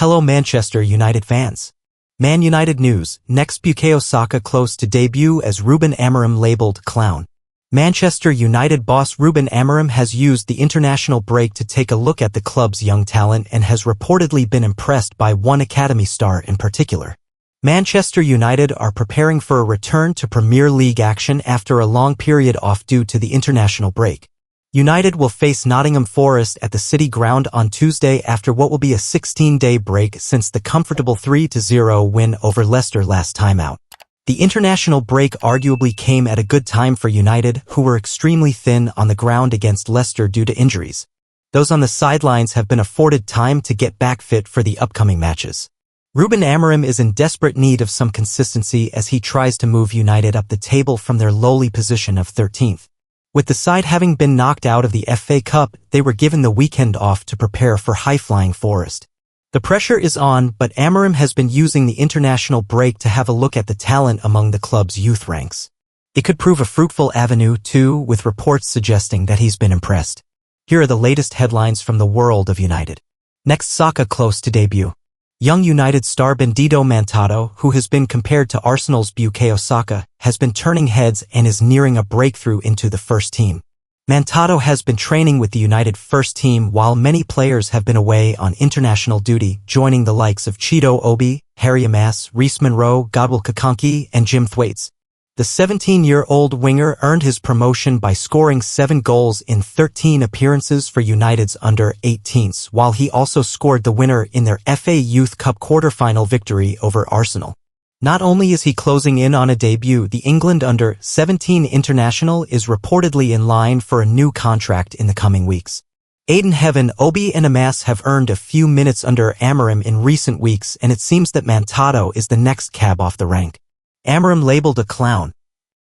Hello Manchester United fans. Man United news, Next Bukayo Saka close to debut as Ruben Amorim labelled clown. Manchester United boss Ruben Amorim has used the international break to take a look at the club's young talent and has reportedly been impressed by one academy star in particular. Manchester United are preparing for a return to Premier League action after a long period off due to the international break. United will face Nottingham Forest at the City Ground on Tuesday after what will be a 16-day break since the comfortable 3-0 win over Leicester last time out. The international break arguably came at a good time for United, who were extremely thin on the ground against Leicester due to injuries. Those on the sidelines have been afforded time to get back fit for the upcoming matches. Ruben Amorim is in desperate need of some consistency as he tries to move United up the table from their lowly position of 13th. With the side having been knocked out of the FA Cup, they were given the weekend off to prepare for high-flying Forest. The pressure is on, but Amorim has been using the international break to have a look at the talent among the club's youth ranks. It could prove a fruitful avenue, too, with reports suggesting that he's been impressed. Here are the latest headlines from the world of United. Next, Saka close to debut. Young United star Benedetto Mantado, who has been compared to Arsenal's Bukayo Saka, has been turning heads and is nearing a breakthrough into the first team. Mantado has been training with the United first team while many players have been away on international duty, joining the likes of Chido Obi, Harry Amas, Reece Monroe, Godwill Kakanki, and Jim Thwaites. The 17-year-old winger earned his promotion by scoring 7 goals in 13 appearances for United's under-18s, while he also scored the winner in their FA Youth Cup quarter-final victory over Arsenal. Not only is he closing in on a debut, the England under-17 international is reportedly in line for a new contract in the coming weeks. Aiden Heaven, Obi and Amas have earned a few minutes under Amorim in recent weeks, and it seems that Mantado is the next cab off the rank. Amorim labelled a clown.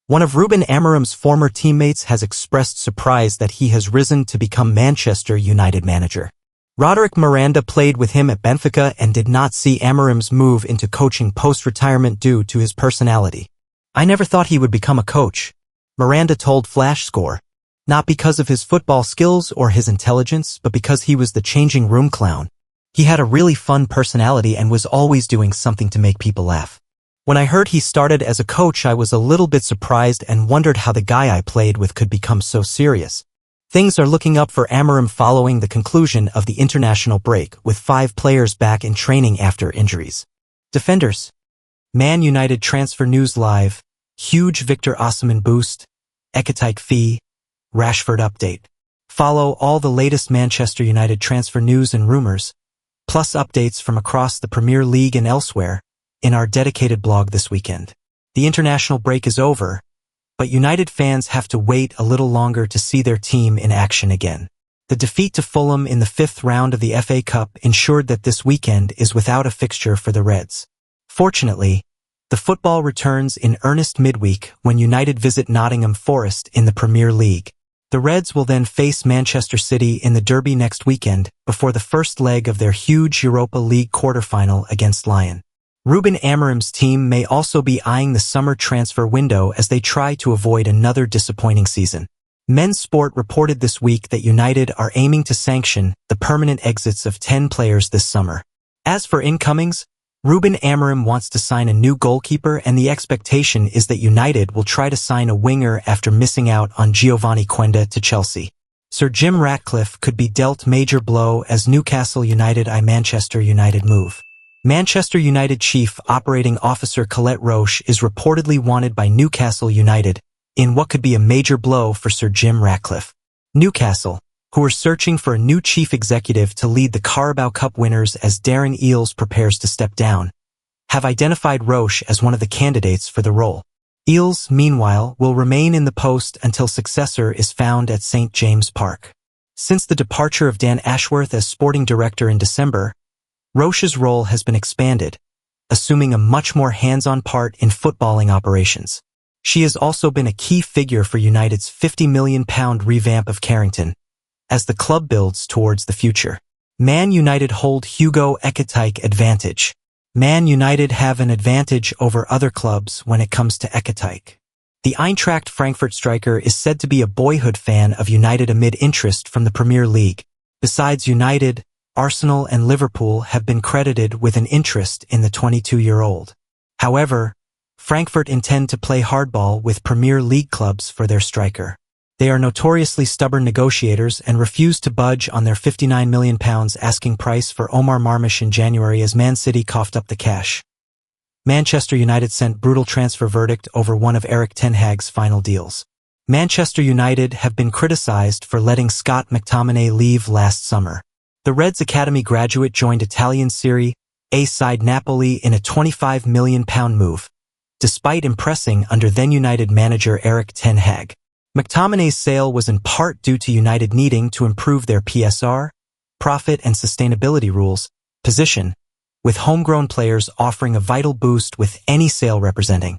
One of Ruben Amorim's former teammates has expressed surprise that he has risen to become Manchester United manager. Roderick Miranda played with him at Benfica and did not see Amorim's move into coaching post-retirement due to his personality. "I never thought he would become a coach," Miranda told Flash Score. "Not because of his football skills or his intelligence, but because he was the changing room clown. He had a really fun personality and was always doing something to make people laugh. When I heard he started as a coach, I was a little bit surprised and wondered how the guy I played with could become so serious." Things are looking up for Amorim following the conclusion of the international break, with 5 players back in training after injuries. Defenders. Man United transfer news live. Huge Victor Osimhen boost. Ekitike fee. Rashford update. Follow all the latest Manchester United transfer news and rumors, plus updates from across the Premier League and elsewhere, in our dedicated blog this weekend. The international break is over, but United fans have to wait a little longer to see their team in action again. The defeat to Fulham in the 5th round of the FA Cup ensured that this weekend is without a fixture for the Reds. Fortunately, the football returns in earnest midweek when United visit Nottingham Forest in the Premier League. The Reds will then face Manchester City in the Derby next weekend before the first leg of their huge Europa League quarter-final against Lyon. Ruben Amorim's team may also be eyeing the summer transfer window as they try to avoid another disappointing season. Men's Sport reported this week that United are aiming to sanction the permanent exits of 10 players this summer. As for incomings, Ruben Amorim wants to sign a new goalkeeper, and the expectation is that United will try to sign a winger after missing out on Giovanni Quenda to Chelsea. Sir Jim Ratcliffe could be dealt major blow as Newcastle United eye Manchester United move. Manchester United Chief Operating Officer Colette Roche is reportedly wanted by Newcastle United, in what could be a major blow for Sir Jim Ratcliffe. Newcastle, who are searching for a new chief executive to lead the Carabao Cup winners as Darren Eales prepares to step down, have identified Roche as one of the candidates for the role. Eales, meanwhile, will remain in the post until successor is found at St. James Park. Since the departure of Dan Ashworth as sporting director in December, Roche's role has been expanded, assuming a much more hands-on part in footballing operations. She has also been a key figure for United's £50 million revamp of Carrington, as the club builds towards the future. Man United hold Hugo Ekitike advantage. Man United have an advantage over other clubs when it comes to Ekitike. The Eintracht Frankfurt striker is said to be a boyhood fan of United amid interest from the Premier League. Besides United, Arsenal and Liverpool have been credited with an interest in the 22-year-old. However, Frankfurt intend to play hardball with Premier League clubs for their striker. They are notoriously stubborn negotiators and refuse to budge on their £59 million asking price for Omar Marmush in January as Man City coughed up the cash. Manchester United sent brutal transfer verdict over one of Erik ten Hag's final deals. Manchester United have been criticized for letting Scott McTominay leave last summer. The Reds academy graduate joined Italian Serie A side Napoli in a £25 million move, despite impressing under then United manager Erik ten Hag. McTominay's sale was in part due to United needing to improve their PSR, profit and sustainability rules, position, with homegrown players offering a vital boost with any sale representing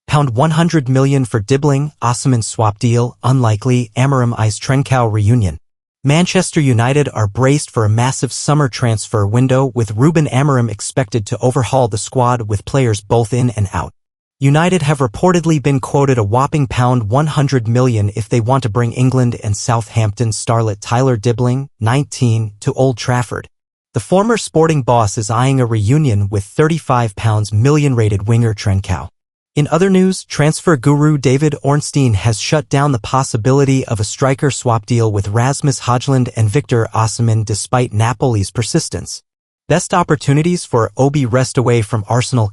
£100 million for Dibbling, Osimhen swap deal, unlikely, Amorim-I's Trincao reunion. Manchester United are braced for a massive summer transfer window with Ruben Amorim expected to overhaul the squad with players both in and out. United have reportedly been quoted a whopping £100 million if they want to bring England and Southampton starlet Tyler Dibbling, 19, to Old Trafford. The former Sporting boss is eyeing a reunion with £35 million rated winger Trincao. In other news, transfer guru David Ornstein has shut down the possibility of a striker swap deal with Rasmus Højlund and Victor Osimhen despite Napoli's persistence. Best opportunities for Obi rest away from Arsenal.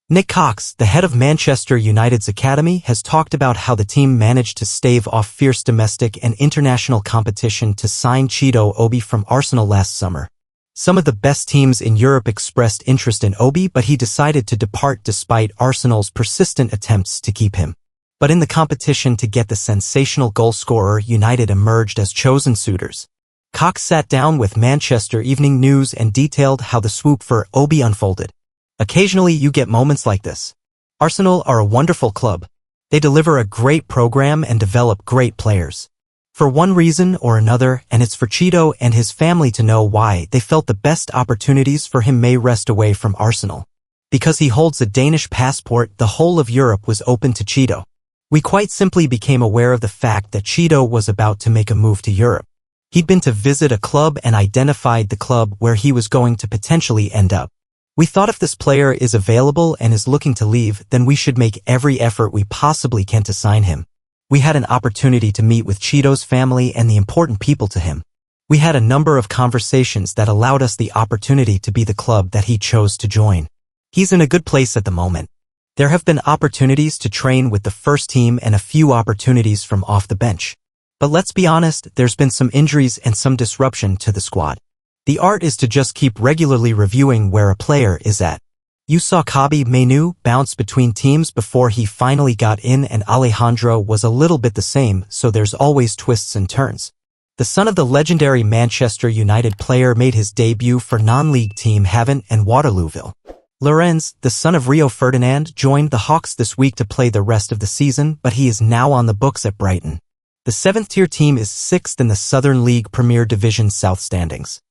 Nick Cox, the head of Manchester United's academy, has talked about how the team managed to stave off fierce domestic and international competition to sign Chido Obi from Arsenal last summer. Some of the best teams in Europe expressed interest in Obi, but he decided to depart despite Arsenal's persistent attempts to keep him. But in the competition to get the sensational goal-scorer, United emerged as chosen suitors. Cox sat down with Manchester Evening News and detailed how the swoop for Obi unfolded. Occasionally you get moments like this. Arsenal are a wonderful club. They deliver a great program and develop great players. For one reason or another, and it's for Chido and his family to know why, they felt the best opportunities for him may rest away from Arsenal. Because he holds a Danish passport, the whole of Europe was open to Chido. We quite simply became aware of the fact that Chido was about to make a move to Europe. He'd been to visit a club and identified the club where he was going to potentially end up. We thought if this player is available and is looking to leave, then we should make every effort we possibly can to sign him. We had an opportunity to meet with Chido's family and the important people to him. We had a number of conversations that allowed us the opportunity to be the club that he chose to join. He's in a good place at the moment. There have been opportunities to train with the first team and a few opportunities from off the bench. But let's be honest, there's been some injuries and some disruption to the squad. The art is to just keep regularly reviewing where a player is at. You saw Kobbie Mainoo bounce between teams before he finally got in, and Alejandro was a little bit the same, so there's always twists and turns. The son of the legendary Manchester United player made his debut for non-league team Havant and Waterlooville. Lorenz, the son of Rio Ferdinand, joined the Hawks this week to play the rest of the season, but he is now on the books at Brighton. The 7th-tier team is 6th in the Southern League Premier Division South standings.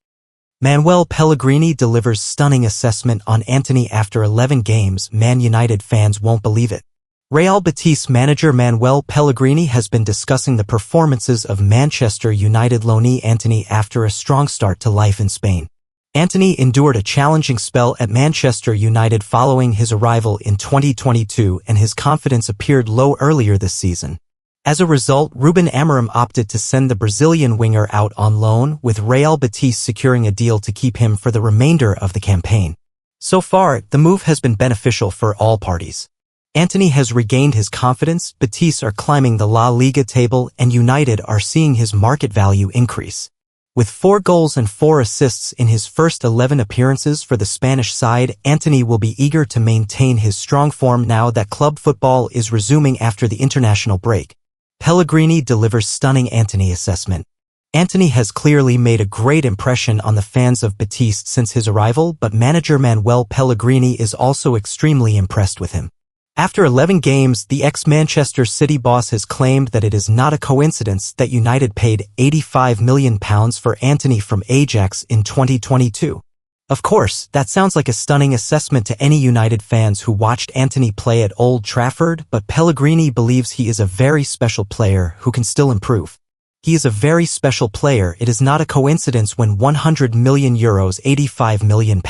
Manuel Pellegrini delivers stunning assessment on Antony after 11 games. Man United fans won't believe it. Real Betis manager Manuel Pellegrini has been discussing the performances of Manchester United loanee Antony after a strong start to life in Spain. Antony endured a challenging spell at Manchester United following his arrival in 2022, and his confidence appeared low earlier this season. As a result, Ruben Amorim opted to send the Brazilian winger out on loan, with Real Betis securing a deal to keep him for the remainder of the campaign. So far, the move has been beneficial for all parties. Antony has regained his confidence, Betis are climbing the La Liga table, and United are seeing his market value increase. With 4 goals and 4 assists in his first 11 appearances for the Spanish side, Antony will be eager to maintain his strong form now that club football is resuming after the international break. Pellegrini delivers stunning Antony assessment. Antony has clearly made a great impression on the fans of Betis since his arrival, but manager Manuel Pellegrini is also extremely impressed with him. After 11 games, the ex-Manchester City boss has claimed that it is not a coincidence that United paid £85 million for Antony from Ajax in 2022. Of course, that sounds like a stunning assessment to any United fans who watched Antony play at Old Trafford, but Pellegrini believes he is a very special player who can still improve. He is a very special player. It is not a coincidence when €100 million, £85 million,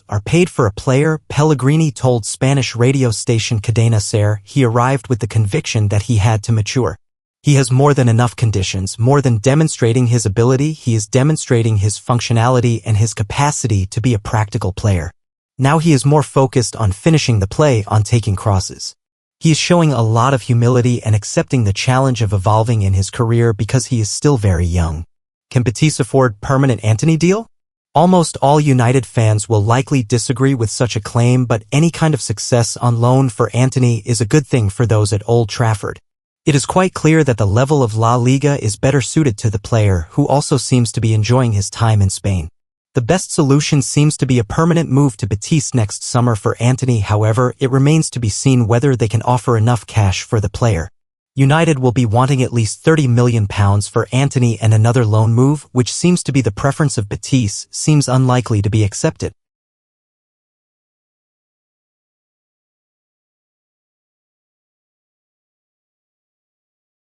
are paid for a player, Pellegrini told Spanish radio station Cadena Ser. He arrived with the conviction that he had to mature. He has more than enough conditions. More than demonstrating his ability, he is demonstrating his functionality and his capacity to be a practical player. Now he is more focused on finishing the play, on taking crosses. He is showing a lot of humility and accepting the challenge of evolving in his career because he is still very young. Can Betis afford permanent Antony deal? Almost all United fans will likely disagree with such a claim, but any kind of success on loan for Antony is a good thing for those at Old Trafford. It is quite clear that the level of La Liga is better suited to the player, who also seems to be enjoying his time in Spain. The best solution seems to be a permanent move to Betis next summer for Antony. However, it remains to be seen whether they can offer enough cash for the player. United will be wanting at least £30 million for Antony, and another loan move, which seems to be the preference of Betis, seems unlikely to be accepted.